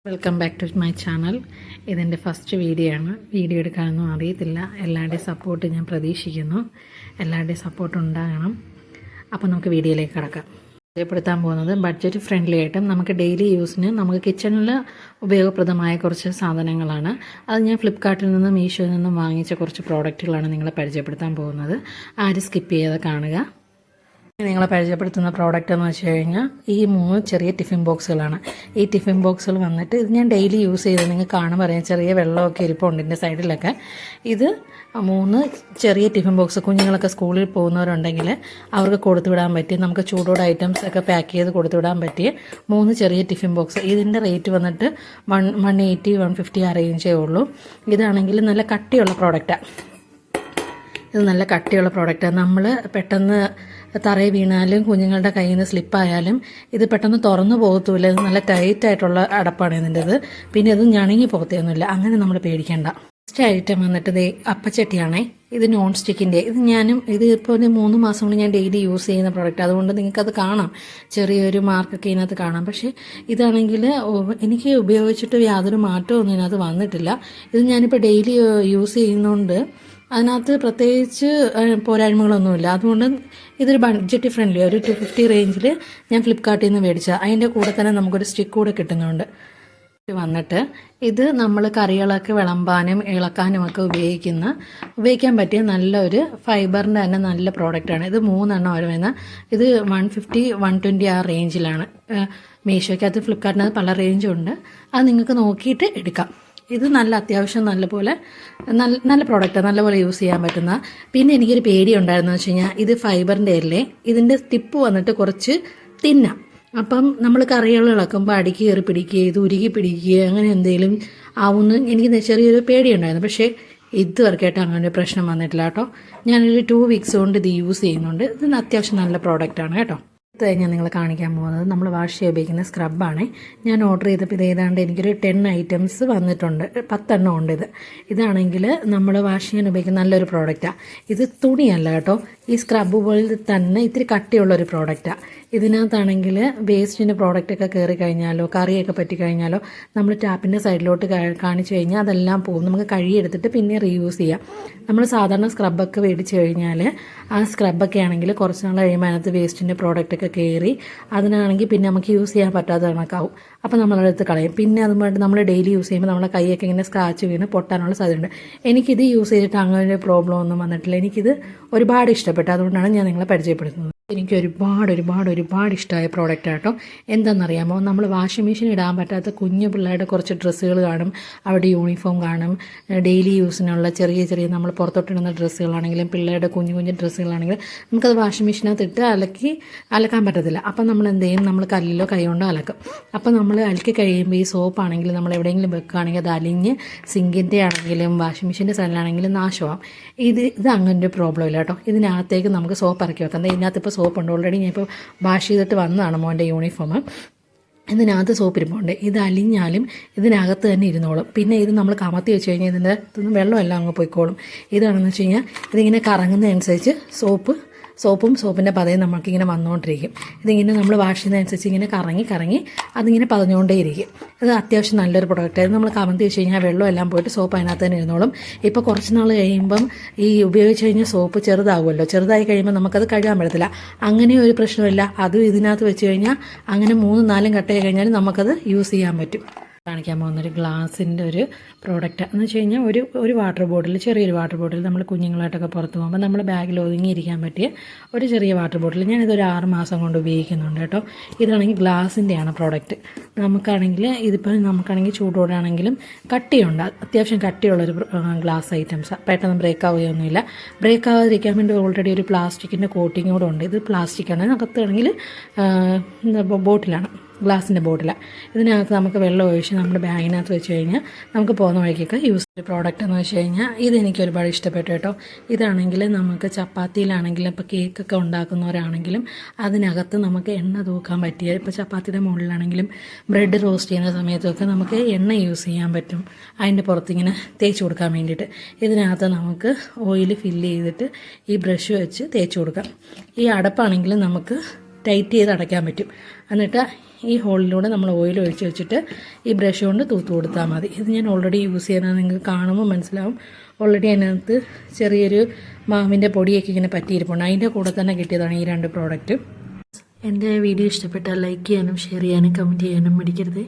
Welcome back to my channel. ഇതെൻ്റെ first video ആണ്. Video എടുക്കാനൊന്നും അറിയത്തില്ല. എല്ലാവരുടെയും സപ്പോർട്ട് ഞാൻ പ്രതീക്ഷിക്കുന്നു. എല്ലാവരുടെയും സപ്പോർട്ട് ഉണ്ടാകണം. അപ്പോൾ നമുക്ക് വീഡിയോയിലേക്ക് കടക്കാം. പരിചയപ്പെടുത്താൻ പോകുന്നത് ബഡ്ജറ്റ് ഫ്രണ്ട്ലി ആയിട്ടും നമുക്ക് ഡെയിലി യൂസിന് നമുക്ക് കിച്ചണിൽ ഉപയോഗപ്രദമായ കുറച്ച് സാധനങ്ങളാണ്. അത് ഞാൻ ഫ്ലിപ്കാർട്ടിൽ നിന്നും മീഷോയിൽ നിന്നും വാങ്ങിച്ച കുറച്ച് പ്രോഡക്റ്റുകളാണ് നിങ്ങളെ പരിചയപ്പെടുത്താൻ പോകുന്നത്. ആരും സ്കിപ്പ് ചെയ്യാതെ കാണുക. നിങ്ങളെ പരിചയപ്പെടുത്തുന്ന പ്രോഡക്റ്റ് എന്ന് വെച്ച് കഴിഞ്ഞാൽ ഈ 3 ചെറിയ ടിഫിൻ ബോക്സുകളാണ്. ഈ ടിഫിൻ ബോക്സുകൾ വന്നിട്ട് ഇത് ഞാൻ ഡെയിലി യൂസ് ചെയ്ത് നിങ്ങൾക്ക് കാണുമ്പോൾ അറിയാം, ചെറിയ വെള്ളമൊക്കെ ഇരിപ്പുണ്ട് ഇതിൻ്റെ സൈഡിലൊക്കെ. ഇത് 3 ചെറിയ ടിഫിൻ ബോക്സ് കുഞ്ഞുങ്ങളൊക്കെ സ്കൂളിൽ പോകുന്നവരുണ്ടെങ്കിൽ അവർക്ക് കൊടുത്തു വിടാൻ പറ്റിയ, നമുക്ക് ചൂടോടെ ഐറ്റംസ് ഒക്കെ പാക്ക് ചെയ്ത് കൊടുത്തു വിടാൻ പറ്റിയ 3 ചെറിയ ടിഫിൻ ബോക്സ്. ഇതിൻ്റെ റേറ്റ് വന്നിട്ട് 180-150 ആ റേഞ്ചേ ഉള്ളൂ. ഇതാണെങ്കിൽ നല്ല കട്ടിയുള്ള പ്രോഡക്റ്റാണ്. ഇത് നല്ല കട്ടിയുള്ള പ്രോഡക്റ്റാണ്. നമ്മൾ പെട്ടെന്ന് തറയിൽ വീണാലും കുഞ്ഞുങ്ങളുടെ കയ്യിൽ നിന്ന് സ്ലിപ്പായാലും ഇത് പെട്ടെന്ന് തുറന്നു പോകത്തുമില്ല. ഇത് നല്ല ടൈറ്റായിട്ടുള്ള അടപ്പാണ് ഇതിൻ്റെത്. പിന്നെ ഇത് ഞണങ്ങി പോകത്തൊന്നുമില്ല. അങ്ങനെ നമ്മൾ പേടിക്കേണ്ട. നെക്സ്റ്റ് ഐറ്റം വന്നിട്ട് ഇത് അപ്പച്ചട്ടിയാണേ. ഇത് നോൺ സ്റ്റിക്കിൻ്റെ. ഇത് ഇപ്പോൾ ഒരു 3 മാസം കൊണ്ട് ഞാൻ ഡെയിലി യൂസ് ചെയ്യുന്ന പ്രോഡക്റ്റ്. അതുകൊണ്ട് നിങ്ങൾക്കത് കാണാം, ചെറിയൊരു മാർക്കൊക്കെ ഇതിനകത്ത് കാണാം. പക്ഷേ ഇതാണെങ്കിൽ എനിക്ക് ഉപയോഗിച്ചിട്ട് യാതൊരു മാറ്റവും ഒന്നും ഇതിനകത്ത് വന്നിട്ടില്ല. ഇത് ഞാനിപ്പോൾ ഡെയിലി യൂസ് ചെയ്യുന്നതുകൊണ്ട് അതിനകത്ത് പ്രത്യേകിച്ച് പോരായ്മകളൊന്നുമില്ല. അതുകൊണ്ട് ഇതൊരു ബഡ്ജറ്റ് ഫ്രണ്ട്ലി, ഒരു 250 റേഞ്ചിൽ ഞാൻ ഫ്ലിപ്കാർട്ടിൽ നിന്ന് മേടിച്ചാൽ അതിൻ്റെ കൂടെ തന്നെ നമുക്കൊരു സ്റ്റിക്ക് കൂടെ കിട്ടുന്നുണ്ട്. വന്നിട്ട് ഇത് നമ്മൾ കറികളൊക്കെ വിളമ്പാനും ഇളക്കാനും ഒക്കെ ഉപയോഗിക്കാൻ പറ്റിയ നല്ലൊരു ഫൈബറിൻ്റെ തന്നെ നല്ല പ്രോഡക്റ്റാണ്. ഇത് 3 എണ്ണം വരുന്ന ഇത് 150-120 ആ റേഞ്ചിലാണ്. മീഷോയ്ക്കകത്ത് ഫ്ലിപ്കാർട്ടിനകത്ത് പല റേഞ്ചുണ്ട്. അത് നിങ്ങൾക്ക് നോക്കിയിട്ട് എടുക്കാം. ഇത് അത്യാവശ്യം നല്ല പ്രോഡക്റ്റാണ്, നല്ലപോലെ യൂസ് ചെയ്യാൻ പറ്റുന്ന. പിന്നെ എനിക്കൊരു പേടി ഉണ്ടായിരുന്നു വെച്ച് കഴിഞ്ഞാൽ ഇത് ഫൈബറിൻ്റെ അല്ലേ, ഇതിൻ്റെ ടിപ്പ് വന്നിട്ട് കുറച്ച് തിന്നാം. അപ്പം നമ്മൾ കറികൾ ഇളക്കുമ്പോൾ അടിക്ക് കയറി പിടിക്കുക, ഇത് ഉരുകി പിടിക്കുക, അങ്ങനെ എന്തെങ്കിലും ആവുമെന്ന് എനിക്ക് ചെറിയൊരു പേടിയുണ്ടായിരുന്നു. പക്ഷേ ഇതുവരെയായിട്ട് അങ്ങനെ ഒരു പ്രശ്നം വന്നിട്ടില്ല കേട്ടോ. ഞാനൊരു 2 വീക്സ് കൊണ്ട് ഇത് യൂസ് ചെയ്യുന്നുണ്ട്. ഇത് അത്യാവശ്യം നല്ല പ്രോഡക്റ്റാണ് കേട്ടോ. ഞാൻ നിങ്ങളെ കാണിക്കാൻ പോകുന്നത് നമ്മൾ വാഷ് ചെയ്യാൻ ഉപയോഗിക്കുന്ന സ്ക്രബാണ്. ഞാൻ ഓർഡർ ചെയ്തപ്പോൾ ഇത് ഏതാണ്ട് എനിക്കൊരു 10 ഐറ്റംസ് വന്നിട്ടുണ്ട്. 10 എണ്ണം ഉണ്ട്. ഇതാണെങ്കിൽ നമ്മൾ വാഷ് ചെയ്യാൻ ഉപയോഗിക്കുന്ന നല്ലൊരു പ്രോഡക്റ്റാണ്. ഇത് തുണിയല്ല കേട്ടോ, ഈ സ്ക്രബ് പോലെ തന്നെ ഇത്തിരി കട്ടിയുള്ളൊരു പ്രോഡക്റ്റാണ്. ഇതിനകത്താണെങ്കിൽ വേസ്റ്റിൻ്റെ പ്രോഡക്റ്റൊക്കെ കയറി കഴിഞ്ഞാലോ കറിയൊക്കെ പറ്റിക്കഴിഞ്ഞാലോ നമ്മൾ ടാപ്പിൻ്റെ സൈഡിലോട്ട് കാണിച്ചു കഴിഞ്ഞാൽ അതെല്ലാം പോകും. നമുക്ക് കഴുകിയെടുത്തിട്ട് പിന്നെ റീയൂസ് ചെയ്യാം. നമ്മൾ സാധാരണ സ്ക്രബൊക്കെ മേടിച്ച് കഴിഞ്ഞാൽ ആ സ്ക്രബൊക്കെ ആണെങ്കിൽ കുറച്ച് നാൾ കഴിയുമ്പോൾ അതിനകത്ത് വേസ്റ്റിൻ്റെ പ്രോഡക്റ്റൊക്കെ കയറി അതിനാണെങ്കിൽ പിന്നെ നമുക്ക് യൂസ് ചെയ്യാൻ പറ്റാത്ത കണക്കാവും. അപ്പോൾ നമ്മളതെടുത്ത് കളയും. പിന്നെ അതുമായിട്ട് നമ്മൾ ഡെയിലി യൂസ് ചെയ്യുമ്പോൾ നമ്മളെ കൈയൊക്കെ ഇങ്ങനെ സ്ക്രാച്ച് വീണ് പൊട്ടാനുള്ള സാധ്യതയുണ്ട്. എനിക്കിത് യൂസ് ചെയ്തിട്ട് അങ്ങനെ ഒരു പ്രോബ്ലം ഒന്നും വന്നിട്ടില്ല. എനിക്കിത് ഒരുപാട് ഇഷ്ടപ്പെട്ടു. അതുകൊണ്ടാണ് ഞാൻ നിങ്ങളെ പരിചയപ്പെടുത്തുന്നത്. എനിക്ക് ഒരുപാട് ഇഷ്ടമായ പ്രോഡക്റ്റ് ആട്ടോ. എന്താണെന്നറിയാമോ, നമ്മൾ വാഷിംഗ് മെഷീൻ ഇടാൻ പറ്റാത്ത കുഞ്ഞു പിള്ളേരുടെ കുറച്ച് ഡ്രസ്സുകൾ കാണും, അവിടെ യൂണിഫോം കാണും, ഡെയിലി യൂസിനുള്ള ചെറിയ നമ്മൾ പുറത്തോട്ടിടുന്ന ഡ്രസ്സുകളാണെങ്കിലും പിള്ളേരുടെ കുഞ്ഞു ഡ്രസ്സുകളാണെങ്കിലും നമുക്കത് വാഷിംഗ് മെഷീനകത്ത് ഇട്ട് അലക്കാൻ പറ്റത്തില്ല. അപ്പം നമ്മൾ എന്ത് ചെയ്യും, നമ്മൾ കല്ലിലോ കൈ കൊണ്ടോ അലക്കും. അപ്പം നമ്മൾ അലക്കി കഴിയുമ്പോൾ ഈ സോപ്പാണെങ്കിലും നമ്മൾ എവിടെയെങ്കിലും വെക്കുകയാണെങ്കിൽ അത് അലിഞ്ഞ് സിങ്കിൻ്റെ ആണെങ്കിലും വാഷിംഗ് മെഷീൻ്റെ സൈഡിലാണെങ്കിലും നാശമാവും. ഇത് അങ്ങനെ ഒരു പ്രോബ്ലം ഇല്ല കേട്ടോ. ഇതിനകത്തേക്ക് നമുക്ക് സോപ്പ് ഇറക്കി വെക്കാം. ഇതിനകത്ത് ഇപ്പോൾ സോപ്പുണ്ട്. ഓൾറെഡി ഞാൻ ഇപ്പോൾ വാഷ് ചെയ്തിട്ട് വന്നതാണ് മോൻ്റെ യൂണിഫോം. ഇതിനകത്ത് സോപ്പ് ഇരിപ്പുണ്ട്. ഇത് അലിഞ്ഞാലും ഇതിനകത്ത് തന്നെ ഇരുന്നോളും. പിന്നെ ഇത് നമ്മൾ കമത്തി വെച്ച് കഴിഞ്ഞാൽ ഇതിൻ്റെ വെള്ളമെല്ലാം അങ്ങ് പോയിക്കോളും. ഇതാണെന്ന് വെച്ച് കഴിഞ്ഞാൽ ഇതിങ്ങനെ കറങ്ങുന്നതനുസരിച്ച് സോപ്പിൻ്റെ പതയും നമുക്കിങ്ങനെ വന്നുകൊണ്ടിരിക്കും. ഇതിങ്ങനെ നമ്മൾ വാഷ് ചെയ്യുന്നതനുസരിച്ച് ഇങ്ങനെ കറങ്ങി അതിങ്ങനെ പതഞ്ഞുകൊണ്ടേയിരിക്കും. ഇത് അത്യാവശ്യം നല്ലൊരു പ്രൊഡക്റ്റ്. നമ്മൾ കമത്തി വെച്ച് കഴിഞ്ഞാൽ വെള്ളം എല്ലാം പോയിട്ട് സോപ്പ് അതിനകത്ത് തന്നെ ഇരുന്നോളും. ഇപ്പോൾ കുറച്ച് നാൾ കഴിയുമ്പം ഈ ഉപയോഗിച്ച് കഴിഞ്ഞാൽ സോപ്പ് ചെറുതാവുമല്ലോ. ചെറുതായി കഴിയുമ്പോൾ നമുക്കത് കഴുകാൻ പറ്റത്തില്ല. അങ്ങനെ ഒരു പ്രശ്നമില്ല. അതും ഇതിനകത്ത് വെച്ച് കഴിഞ്ഞാൽ അങ്ങനെ 3-4 കട്ടയായി കഴിഞ്ഞാൽ നമുക്കത് യൂസ് ചെയ്യാൻ പറ്റും. കാണിക്കാൻ പോകുന്നൊരു ഗ്ലാസിൻ്റെ ഒരു പ്രോഡക്റ്റ് എന്ന് വെച്ച് കഴിഞ്ഞാൽ ഒരു വാട്ടർ ബോട്ടിൽ, ചെറിയൊരു വാട്ടർ ബോട്ടിൽ നമ്മൾ കുഞ്ഞുങ്ങളായിട്ടൊക്കെ പുറത്ത് പോകുമ്പോൾ നമ്മൾ ബാഗിൽ ഒതുങ്ങിയിരിക്കാൻ പറ്റിയ ഒരു ചെറിയ വാട്ടർ ബോട്ടിൽ. ഞാനിതൊരു 6 മാസം കൊണ്ട് ഉപയോഗിക്കുന്നുണ്ട് കേട്ടോ. ഇതാണെങ്കിൽ ഗ്ലാസിൻ്റെയാണ് പ്രോഡക്റ്റ്. നമുക്കാണെങ്കിൽ ചൂടോടാണെങ്കിലും കട്ടിയുണ്ട്, അത്യാവശ്യം കട്ടിയുള്ളൊരു ഗ്ലാസ് ഐറ്റംസ്. പെട്ടെന്ന് ബ്രേക്ക് ആവുകയൊന്നുമില്ല. ബ്രേക്ക് ആവാതിരിക്കാൻ വേണ്ടി ഓൾറെഡി ഒരു പ്ലാസ്റ്റിക്കിൻ്റെ കോട്ടിങ് കൂടെ ഉണ്ട്. ഇത് പ്ലാസ്റ്റിക്കാണ്. അകത്താണെങ്കിൽ ബോട്ടിലാണ്, ഗ്ലാസിൻ്റെ ബോട്ടിലാണ്. ഇതിനകത്ത് നമുക്ക് വെള്ളം ഒഴിച്ച് നമ്മുടെ ബാഗിനകത്ത് വെച്ച് കഴിഞ്ഞാൽ നമുക്ക് പോകുന്ന വഴിക്കൊക്കെ യൂസ് ചെയ്ത പ്രോഡക്റ്റ് എന്ന് വെച്ച് കഴിഞ്ഞാൽ ഇതെനിക്ക് ഒരുപാട് ഇഷ്ടപ്പെട്ടു കേട്ടോ. ഇതാണെങ്കിൽ നമുക്ക് ചപ്പാത്തിയിലാണെങ്കിലും ഇപ്പോൾ കേക്കൊക്കെ ഉണ്ടാക്കുന്നവരാണെങ്കിലും അതിനകത്ത് നമുക്ക് എണ്ണ തൂക്കാൻ പറ്റിയ, ഇപ്പോൾ ചപ്പാത്തിയുടെ മുകളിലാണെങ്കിലും ബ്രെഡ് റോസ്റ്റ് ചെയ്യുന്ന സമയത്തൊക്കെ നമുക്ക് എണ്ണ യൂസ് ചെയ്യാൻ പറ്റും. അതിൻ്റെ പുറത്തിങ്ങനെ തേച്ച് കൊടുക്കാൻ വേണ്ടിയിട്ട് ഇതിനകത്ത് നമുക്ക് ഓയിൽ ഫില്ല് ചെയ്തിട്ട് ഈ ബ്രഷ് വെച്ച് തേച്ച് കൊടുക്കാം. ഈ അടപ്പാണെങ്കിൽ നമുക്ക് ടൈറ്റ് ചെയ്ത് അടയ്ക്കാൻ പറ്റും. എന്നിട്ട് ഈ ഹോളിലൂടെ നമ്മൾ ഓയിൽ ഒഴിച്ച് വെച്ചിട്ട് ഈ ബ്രഷ് കൊണ്ട് തൂത്ത് കൊടുത്താൽ മതി. ഇത് ഞാൻ ഓൾറെഡി യൂസ് ചെയ്യുന്നത് നിങ്ങൾക്ക് കാണുമ്പോൾ മനസ്സിലാവും. ഓൾറെഡി അതിനകത്ത് ചെറിയൊരു മാവിൻ്റെ പൊടിയൊക്കെ ഇങ്ങനെ പറ്റിയിരിപ്പുണ്ട്. അതിൻ്റെ കൂടെ തന്നെ കിട്ടിയതാണ് ഈ 2 പ്രോഡക്റ്റും. എൻ്റെ വീഡിയോ ഇഷ്ടപ്പെട്ടാൽ ലൈക്ക് ചെയ്യാനും ഷെയർ ചെയ്യാനും കമൻറ്റ് ചെയ്യാനും മടിക്കരുത്.